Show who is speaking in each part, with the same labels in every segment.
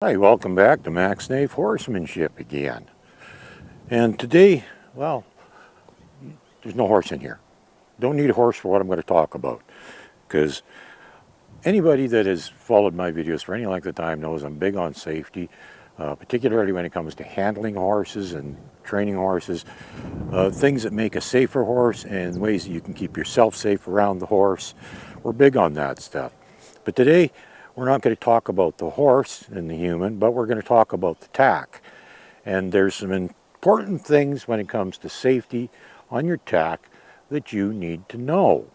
Speaker 1: Hi, welcome back to Max Nave Horsemanship again. And today, well, there's no horse in here. Don't need a horse for what I'm going to talk about, because anybody that has followed my videos for any length of time knows I'm big on safety, particularly when it comes to handling horses and training horses, things that make a safer horse and ways that you can keep yourself safe around the horse. We're big on that stuff. But today, we're not going to talk about the horse and the human, but we're going to talk about the tack. And there's some important things when it comes to safety on your tack that you need to know.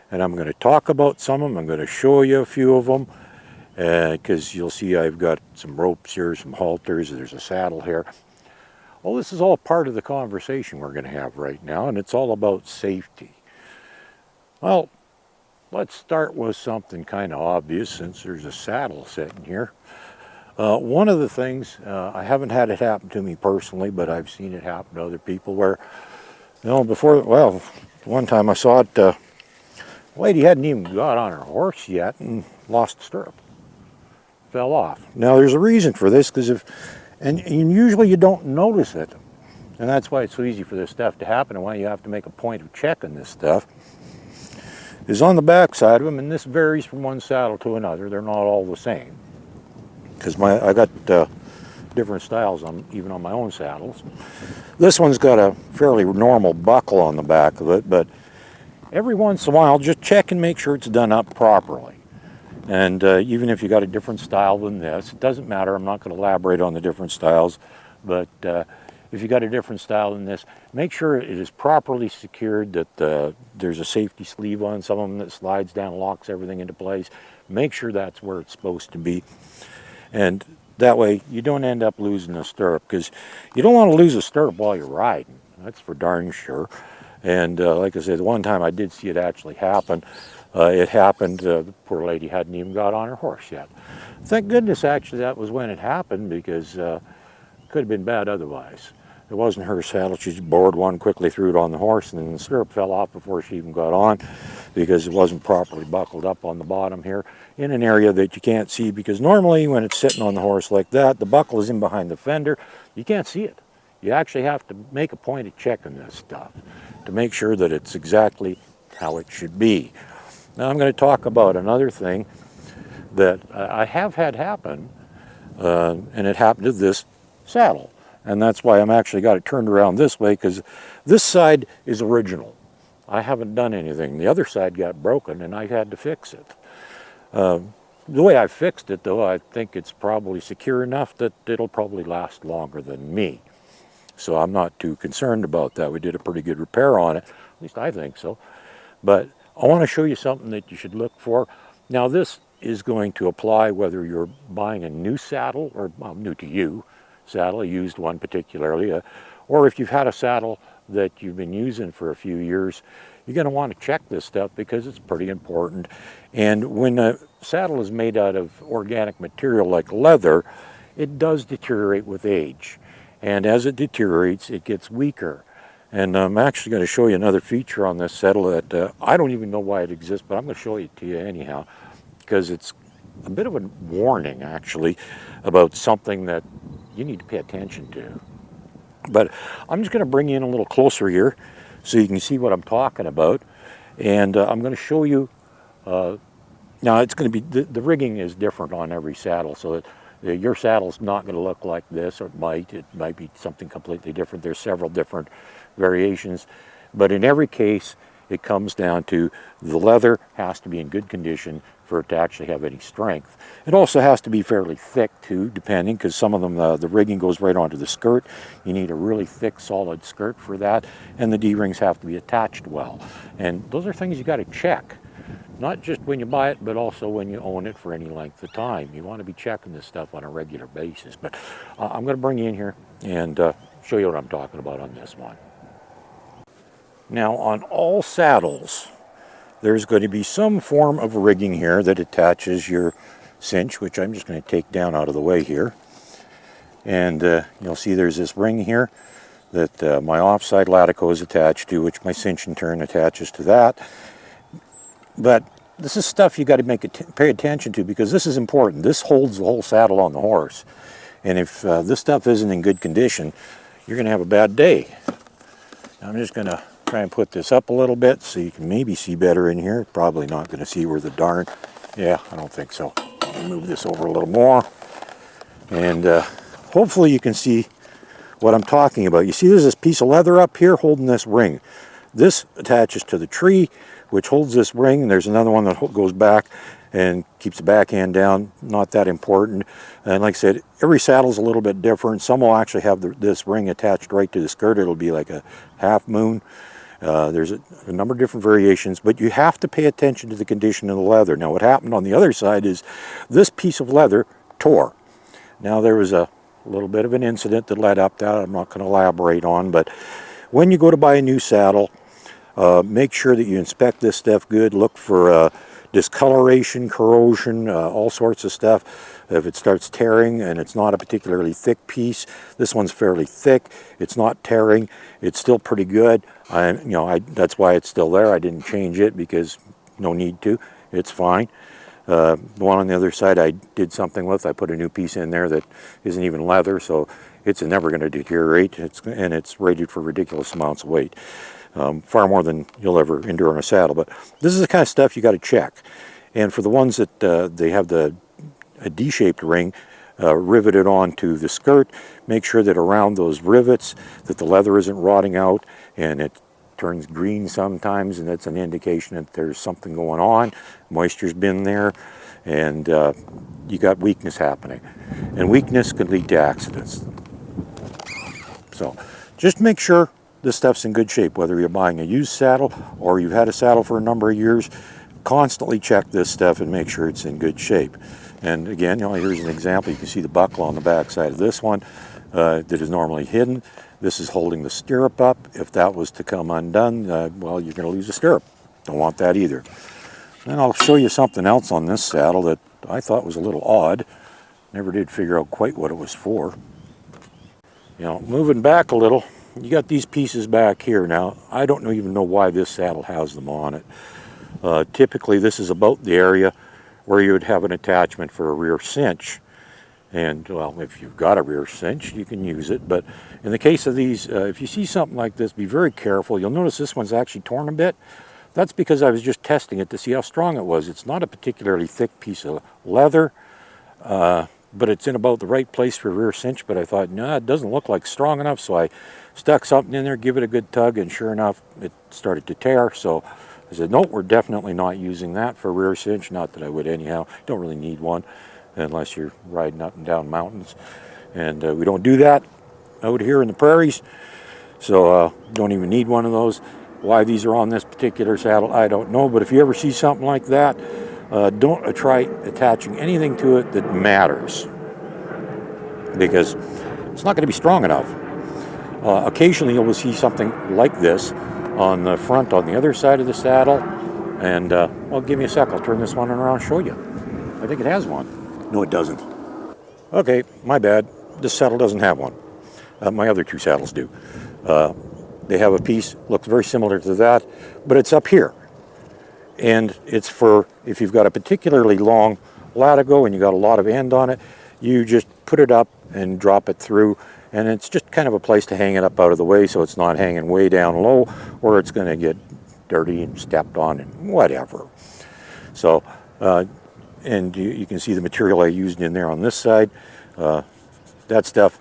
Speaker 1: And I'm going to talk about some of them. I'm going to show you a few of them, because you'll see I've got some ropes here, some halters, there's a saddle here. Well, this is all part of the conversation we're going to have right now, and it's all about safety. Well, let's start with something kind of obvious, since there's a saddle sitting here. One of the things, I haven't had it happen to me personally, but I've seen it happen to other people where, one time I saw it, the lady hadn't even got on her horse yet and lost the stirrup. Fell off. Now there's a reason for this, and usually you don't notice it. And that's why it's so easy for this stuff to happen, and why you have to make a point of checking this stuff. Is on the back side of them, and this varies from one saddle to another. They're not all the same, because I got different styles even on my own saddles. This one's got a fairly normal buckle on the back of it, but every once in a while just check and make sure it's done up properly. And even if you got a different style than this, it doesn't matter. I'm not going to elaborate on the different styles, but if you got a different style than this, make sure it is properly secured, that there's a safety sleeve on some of them that slides down, locks everything into place. Make sure that's where it's supposed to be. And that way you don't end up losing a stirrup, because you don't want to lose a stirrup while you're riding. That's for darn sure. And like I said, one time I did see it actually happen. It happened, the poor lady hadn't even got on her horse yet. Thank goodness actually that was when it happened, because it could have been bad otherwise. It wasn't her saddle. She just bored one, quickly threw it on the horse, and then the stirrup fell off before she even got on, because it wasn't properly buckled up on the bottom here in an area that you can't see, because normally when it's sitting on the horse like that, the buckle is in behind the fender. You can't see it. You actually have to make a point of checking this stuff to make sure that it's exactly how it should be. Now I'm going to talk about another thing that I have had happen, and it happened to this saddle. And that's why I'm actually got it turned around this way, because this side is original. I haven't done anything. The other side got broken and I had to fix it. The way I fixed it, though, I think it's probably secure enough that it'll probably last longer than me. So I'm not too concerned about that. We did a pretty good repair on it. At least I think so. But I want to show you something that you should look for. Now this is going to apply whether you're buying a new saddle, or new to you saddle, a used one particularly, or if you've had a saddle that you've been using for a few years. You're going to want to check this stuff, because it's pretty important. And when a saddle is made out of organic material like leather, it does deteriorate with age. And as it deteriorates, it gets weaker. And I'm actually going to show you another feature on this saddle that I don't even know why it exists, but I'm going to show it to you anyhow, because it's a bit of a warning, actually, about something that you need to pay attention to. But I'm just going to bring you in a little closer here so you can see what I'm talking about. And I'm going to show you, now it's going to be, the rigging is different on every saddle, so that your saddle's not going to look like this, or it might be something completely different. There's several different variations, but in every case it comes down to the leather has to be in good condition for it to actually have any strength. It also has to be fairly thick too, depending, because some of them, the rigging goes right onto the skirt. You need a really thick, solid skirt for that, and the D-rings have to be attached well. And those are things you got to check, not just when you buy it, but also when you own it for any length of time. You want to be checking this stuff on a regular basis. But I'm going to bring you in here and show you what I'm talking about on this one. Now, on all saddles, there's going to be some form of rigging here that attaches your cinch, which I'm just going to take down out of the way here. And you'll see there's this ring here that my offside latigo is attached to, which my cinch in turn attaches to that. But this is stuff you got to pay attention to, because this is important. This holds the whole saddle on the horse. And if this stuff isn't in good condition, you're going to have a bad day. I'm just going to try and put this up a little bit so you can maybe see better in here. Probably not going to see where the darn... Yeah, I don't think so. I'll move this over a little more. And hopefully you can see what I'm talking about. You see there's this piece of leather up here holding this ring. This attaches to the tree, which holds this ring, and there's another one that goes back and keeps the backhand down. Not that important. And like I said, every saddle's a little bit different. Some will actually have this ring attached right to the skirt. It'll be like a half moon. There's a number of different variations, but you have to pay attention to the condition of the leather. Now what happened on the other side is this piece of leather tore. Now there was a little bit of an incident that led up to that I'm not going to elaborate on, but when you go to buy a new saddle, make sure that you inspect this stuff good. Look for discoloration, corrosion, all sorts of stuff. If it starts tearing and it's not a particularly thick piece, this one's fairly thick, it's not tearing, it's still pretty good. That's why it's still there. I didn't change it because no need to. It's fine. The one on the other side I did something with. I put a new piece in there that isn't even leather, so it's never going to deteriorate, and it's rated for ridiculous amounts of weight. Far more than you'll ever endure on a saddle. But this is the kind of stuff you got to check. And for the ones that they have a D-shaped ring riveted onto the skirt, make sure that around those rivets that the leather isn't rotting out and it turns green sometimes, and that's an indication that there's something going on. Moisture's been there, and you got weakness happening. And weakness can lead to accidents. So just make sure this stuff's in good shape, whether you're buying a used saddle or you've had a saddle for a number of years. Constantly check this stuff and make sure it's in good shape. And again, here's an example. You can see the buckle on the back side of this one that is normally hidden. This is holding the stirrup up. If that was to come undone, well, you're going to lose a stirrup. Don't want that either. Then I'll show you something else on this saddle that I thought was a little odd. Never did figure out quite what it was for. Moving back a little, you got these pieces back here. Now, I don't even know why this saddle has them on it. Typically, this is about the area where you would have an attachment for a rear cinch. And, well, if you've got a rear cinch, you can use it. But in the case of these, if you see something like this, be very careful. You'll notice this one's actually torn a bit. That's because I was just testing it to see how strong it was. It's not a particularly thick piece of leather, but it's in about the right place for a rear cinch. But I thought, no, it doesn't look like strong enough. So I stuck something in there, give it a good tug, and sure enough, it started to tear. So I said, no, we're definitely not using that for a rear cinch. Not that I would anyhow. Don't really need one unless you're riding up and down mountains. And we don't do that out here in the prairies. So don't even need one of those. Why these are on this particular saddle, I don't know. But if you ever see something like that, don't try attaching anything to it that matters, because it's not going to be strong enough. Occasionally you'll see something like this on the front on the other side of the saddle, and well, give me a sec, I'll turn this one around and show you. I think it has one. No, it doesn't. Okay, my bad. This saddle doesn't have one. My other two saddles do. They have a piece, looks very similar to that, but it's up here. And it's for, if you've got a particularly long latigo and you got a lot of end on it, you just put it up and drop it through, and it's just kind of a place to hang it up out of the way so it's not hanging way down low, or it's going to get dirty and stepped on and whatever. So, and you can see the material I used in there on this side. That stuff,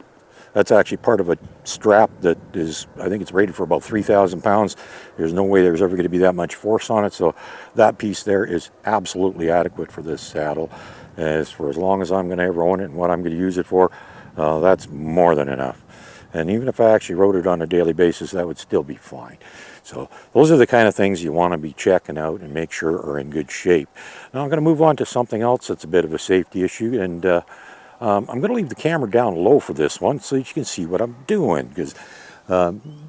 Speaker 1: that's actually part of a strap that is, I think it's rated for about 3,000 pounds. There's no way there's ever going to be that much force on it, so that piece there is absolutely adequate for this saddle. For as long as I'm going to ever own it and what I'm going to use it for, that's more than enough. And even if I actually rode it on a daily basis, that would still be fine. So those are the kind of things you want to be checking out and make sure are in good shape. Now I'm going to move on to something else that's a bit of a safety issue, and I'm going to leave the camera down low for this one so that you can see what I'm doing, because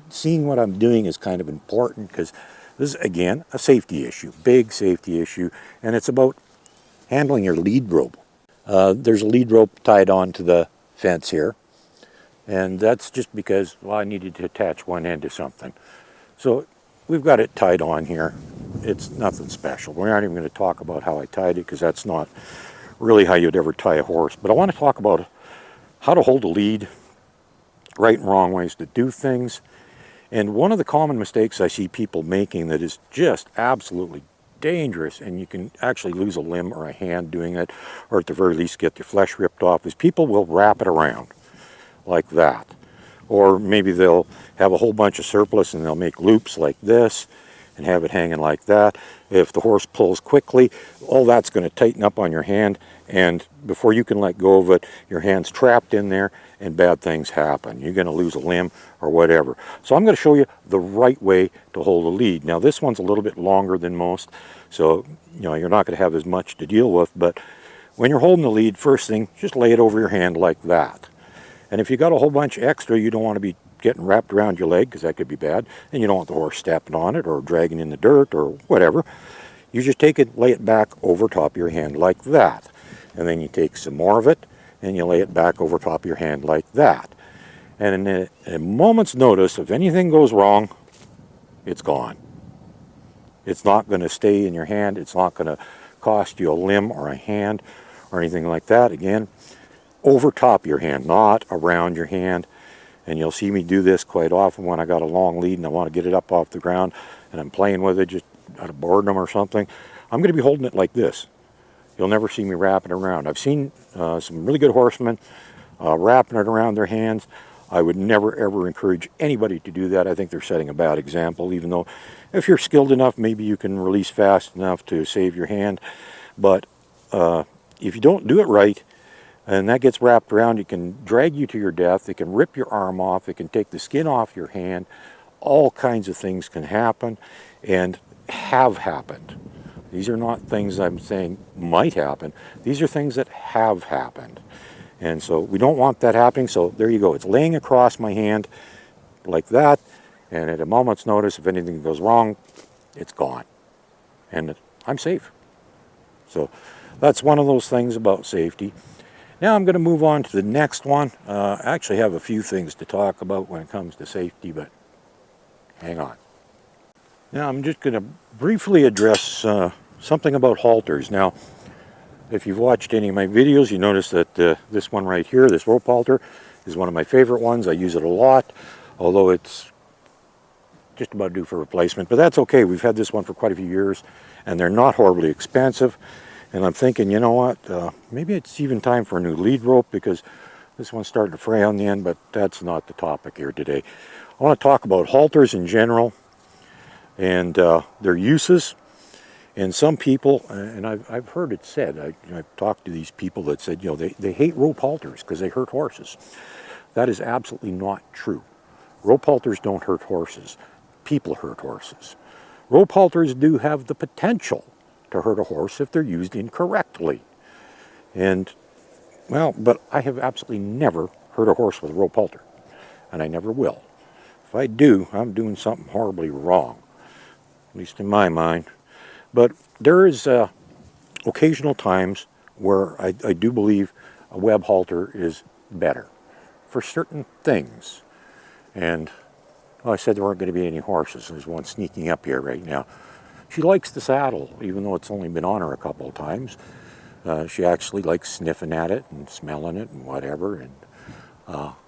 Speaker 1: seeing what I'm doing is kind of important, because this is, again, a safety issue, big safety issue, and it's about handling your lead rope. There's a lead rope tied onto the fence here, and that's just because, well, I needed to attach one end to something. So we've got it tied on here, it's nothing special. We aren't even going to talk about how I tied it, because that's not really how you'd ever tie a horse. But I want to talk about how to hold a lead, right and wrong ways to do things. And one of the common mistakes I see people making that is just absolutely dangerous, and you can actually lose a limb or a hand doing it, or at the very least get your flesh ripped off, is people will wrap it around like that. Or maybe they'll have a whole bunch of surplus and they'll make loops like this and have it hanging like that. If the horse pulls quickly, all that's going to tighten up on your hand, and before you can let go of it, your hand's trapped in there and bad things happen. You're going to lose a limb or whatever. So I'm going to show you the right way to hold a lead. Now this one's a little bit longer than most, so you're not going to have as much to deal with, but when you're holding the lead, first thing, just lay it over your hand like that. And if you got a whole bunch extra, you don't want to be getting wrapped around your leg, because that could be bad, and you don't want the horse stepping on it or dragging in the dirt or whatever. You just take it, lay it back over top of your hand like that, and then you take some more of it and you lay it back over top of your hand like that. And in a moment's notice, if anything goes wrong, it's gone. It's not going to stay in your hand. It's not going to cost you a limb or a hand or anything like that. Again, over top of your hand, not around your hand. And you'll see me do this quite often when I got a long lead and I want to get it up off the ground and I'm playing with it just out of boredom or something. I'm going to be holding it like this. You'll never see me wrapping it around. I've seen some really good horsemen wrapping it around their hands. I would never ever encourage anybody to do that. I think they're setting a bad example, even though if you're skilled enough, maybe you can release fast enough to save your hand. But if you don't do it right, and that gets wrapped around, it can drag you to your death. It can rip your arm off. It can take the skin off your hand. All kinds of things can happen and have happened. These are not things I'm saying might happen. These are things that have happened. And so we don't want that happening. So there you go. It's laying across my hand like that. And at a moment's notice, if anything goes wrong, it's gone. And I'm safe. So that's one of those things about safety. Now I'm going to move on to the next one. I actually have a few things to talk about when it comes to safety, but hang on. Now I'm just going to briefly address something about halters. Now, if you've watched any of my videos, you notice that this one right here, this rope halter, is one of my favorite ones. I use it a lot, although it's just about due for replacement. But that's okay. We've had this one for quite a few years, and they're not horribly expensive. And I'm thinking, you know what, maybe it's even time for a new lead rope, because this one's starting to fray on the end, but that's not the topic here today. I want to talk about halters in general and their uses. And some people, and I've heard it said, I've talked to these people that said, they hate rope halters because they hurt horses. That is absolutely not true. Rope halters don't hurt horses. People hurt horses. Rope halters do have the potential to hurt a horse if they're used incorrectly. And, well, but I have absolutely never hurt a horse with a rope halter, and I never will. If I do, I'm doing something horribly wrong, at least in my mind. But there is occasional times where I do believe a web halter is better for certain things. And well, I said there weren't going to be any horses. There's one sneaking up here right now. She likes the saddle, even though it's only been on her a couple of times. She actually likes sniffing at it and smelling it and whatever. And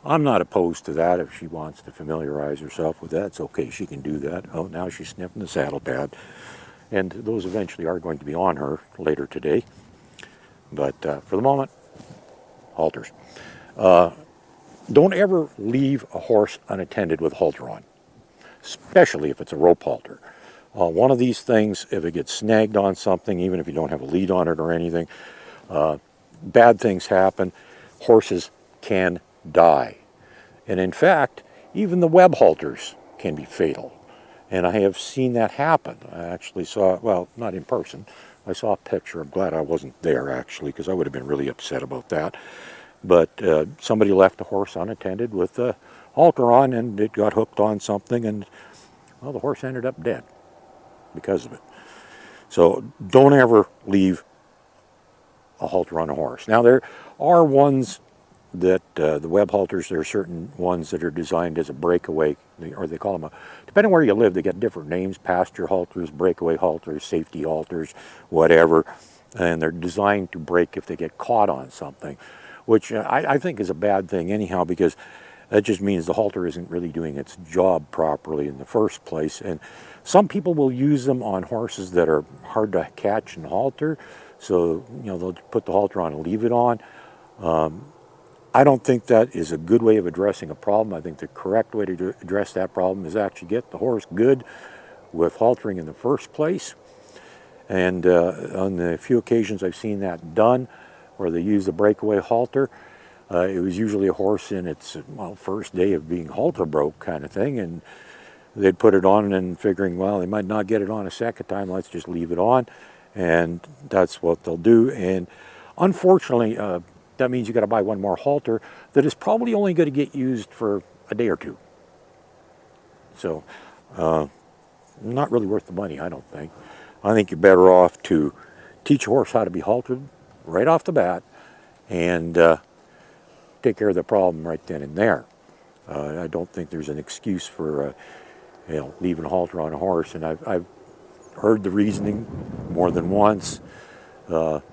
Speaker 1: I'm not opposed to that. If she wants to familiarize herself with that, it's okay. She can do that. Oh, now she's sniffing the saddle pad. And those eventually are going to be on her later today. But for the moment, halters. Don't ever leave a horse unattended with a halter on, especially if it's a rope halter. One of these things, if it gets snagged on something, even if you don't have a lead on it or anything, bad things happen. Horses can die. And in fact, even the web halters can be fatal. And I have seen that happen. I actually saw, well, not in person. I saw a picture. I'm glad I wasn't there, actually, because I would have been really upset about that. But somebody left a horse unattended with a halter on, and it got hooked on something, and, well, the horse ended up dead because of it. So don't ever leave a halter on a horse. Now, there are ones that the web halters, there are certain ones that are designed as a breakaway, or they call them depending on where you live, they get different names: pasture halters, breakaway halters, safety halters, whatever. And they're designed to break if they get caught on something, which I think is a bad thing anyhow, because that just means the halter isn't really doing its job properly in the first place. And some people will use them on horses that are hard to catch and halter, so they'll put the halter on and leave it on. I don't think that is a good way of addressing a problem. I think the correct way to address that problem is actually get the horse good with haltering in the first place. And on the few occasions I've seen that done, where they use a breakaway halter, it was usually a horse in its first day of being halter broke kind of thing, and they'd put it on and figuring, well, they might not get it on a second time, let's just leave it on, and that's what they'll do. And unfortunately, that means you got to buy one more halter that is probably only going to get used for a day or two. So, not really worth the money, I don't think. I think you're better off to teach a horse how to be haltered right off the bat and take care of the problem right then and there. I don't think there's an excuse for leaving a halter on a horse, and I've heard the reasoning more than once. Well,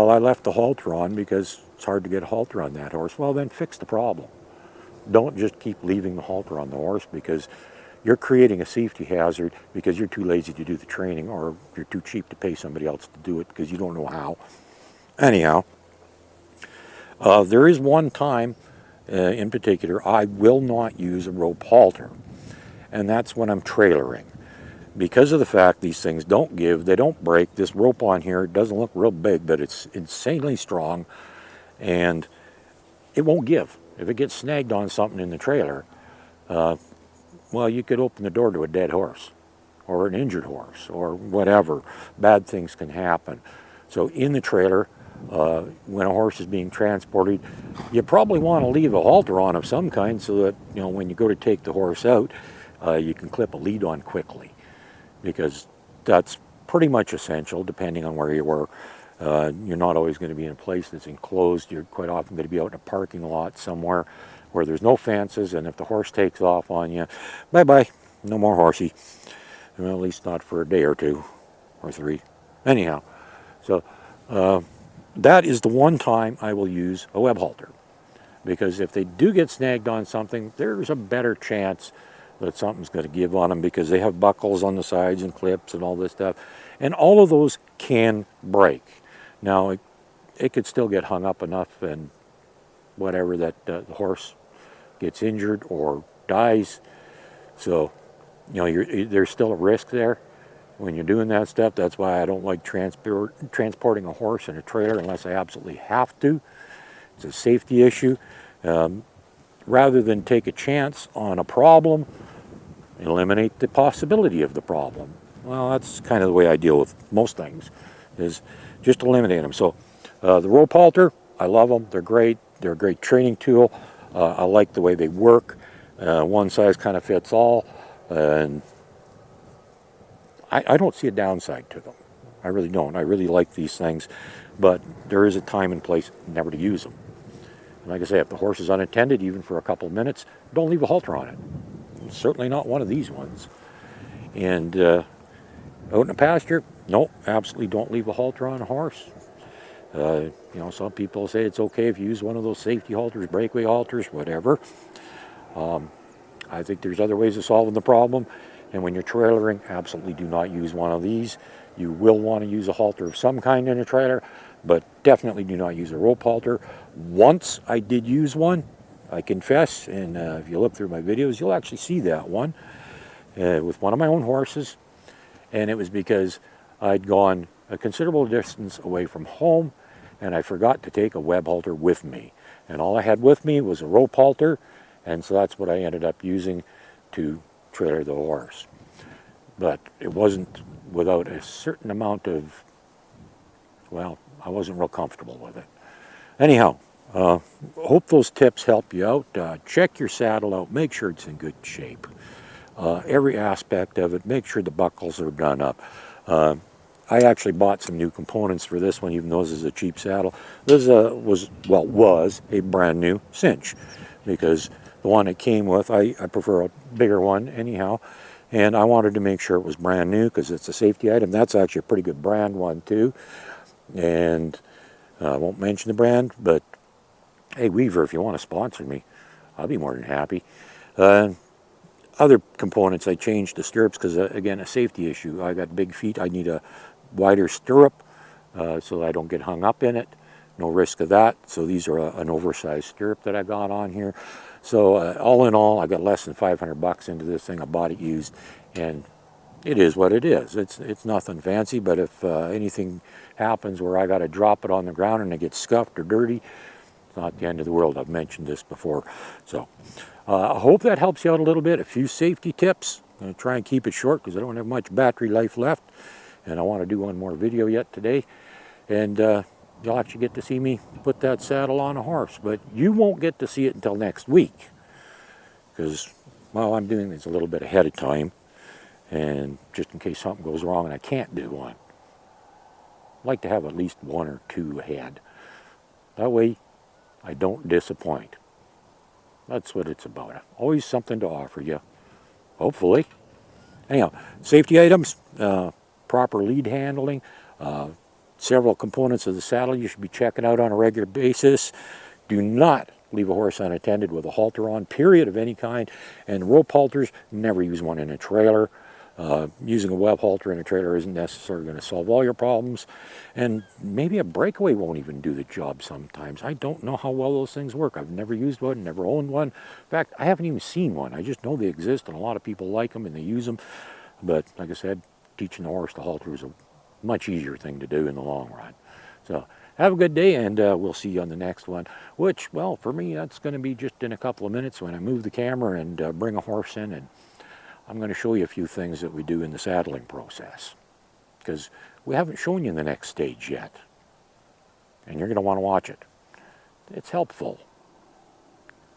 Speaker 1: I left the halter on because it's hard to get a halter on that horse. Well, then fix the problem. Don't just keep leaving the halter on the horse because you're creating a safety hazard because you're too lazy to do the training, or you're too cheap to pay somebody else to do it because you don't know how. Anyhow, there is one time in particular I will not use a rope halter, and that's when I'm trailering. Because of the fact these things don't give, they don't break. This rope on here, it doesn't look real big, but it's insanely strong, and it won't give. If it gets snagged on something in the trailer, well, you could open the door to a dead horse or an injured horse or whatever. Bad things can happen. So in the trailer, when a horse is being transported, you probably want to leave a halter on of some kind so that, when you go to take the horse out, you can clip a lead on quickly, because that's pretty much essential depending on where you were. You're not always going to be in a place that's enclosed. You're quite often going to be out in a parking lot somewhere where there's no fences, and if the horse takes off on you, bye-bye, no more horsey. Well, at least not for a day or two or three. Anyhow, so that is the one time I will use a web halter, because if they do get snagged on something, there's a better chance that something's going to give on them, because they have buckles on the sides and clips and all this stuff, and all of those can break. Now, it could still get hung up enough and whatever that the horse gets injured or dies. So, there's still a risk there when you're doing that stuff. That's why I don't like transporting a horse in a trailer unless I absolutely have to. It's a safety issue. Rather than take a chance on a problem, eliminate the possibility of the problem. Well, that's kind of the way I deal with most things, is just eliminate them. So the rope halter, I love them. They're great. They're a great training tool. I like the way they work. One size kind of fits all. And I don't see a downside to them. I really don't. I really like these things. But there is a time and place never to use them. Like I say, if the horse is unattended, even for a couple of minutes, don't leave a halter on it. Certainly not one of these ones. And out in the pasture, no, absolutely don't leave a halter on a horse. Some people say it's okay if you use one of those safety halters, breakaway halters, whatever. I think there's other ways of solving the problem. And when you're trailering, absolutely do not use one of these. You will want to use a halter of some kind in a trailer, but definitely do not use a rope halter. Once I did use one, I confess, and if you look through my videos, you'll actually see that one with one of my own horses. And it was because I'd gone a considerable distance away from home, and I forgot to take a web halter with me. And all I had with me was a rope halter, and so that's what I ended up using to trailer the horse. But it wasn't without a certain amount of, well, I wasn't real comfortable with it. Anyhow, hope those tips help you out. Check your saddle out. Make sure it's in good shape. Every aspect of it. Make sure the buckles are done up. I actually bought some new components for this one, even though this is a cheap saddle. This was a brand new cinch, because the one it came with, I prefer a bigger one anyhow, and I wanted to make sure it was brand new because it's a safety item. That's actually a pretty good brand one too, and I won't mention the brand, but hey, Weaver, if you want to sponsor me, I'll be more than happy. Other components, I changed the stirrups because, again, a safety issue. I got big feet. I need a wider stirrup so I don't get hung up in it. No risk of that. So these are an oversized stirrup that I got on here. So all in all, I got less than 500 bucks into this thing. I bought it used, and it is what it is. It's nothing fancy, but if anything happens where I got to drop it on the ground and it gets scuffed or dirty, it's not the end of the world. I've mentioned this before. So I hope that helps you out a little bit. A few safety tips. I'm going to try and keep it short because I don't have much battery life left, and I want to do one more video yet today. And you'll actually get to see me put that saddle on a horse, but you won't get to see it until next week because, well, I'm doing this a little bit ahead of time, and just in case something goes wrong and I can't do one. I like to have at least one or two ahead. That way I don't disappoint. That's what it's about. Always something to offer you, hopefully. Anyhow, safety items, proper lead handling, several components of the saddle you should be checking out on a regular basis. Do not leave a horse unattended with a halter on, period, of any kind. And rope halters, never use one in a trailer. Using a web halter in a trailer isn't necessarily going to solve all your problems. And maybe a breakaway won't even do the job sometimes. I don't know how well those things work. I've never used one, never owned one. In fact, I haven't even seen one. I just know they exist, and a lot of people like them and they use them. But like I said, teaching the horse to halter is a much easier thing to do in the long run. So have a good day, and we'll see you on the next one, which, well, for me, that's going to be just in a couple of minutes when I move the camera and bring a horse in, and I'm going to show you a few things that we do in the saddling process, because we haven't shown you the next stage yet, and you're going to want to watch it. It's helpful.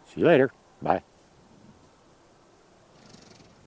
Speaker 1: See you later. Bye.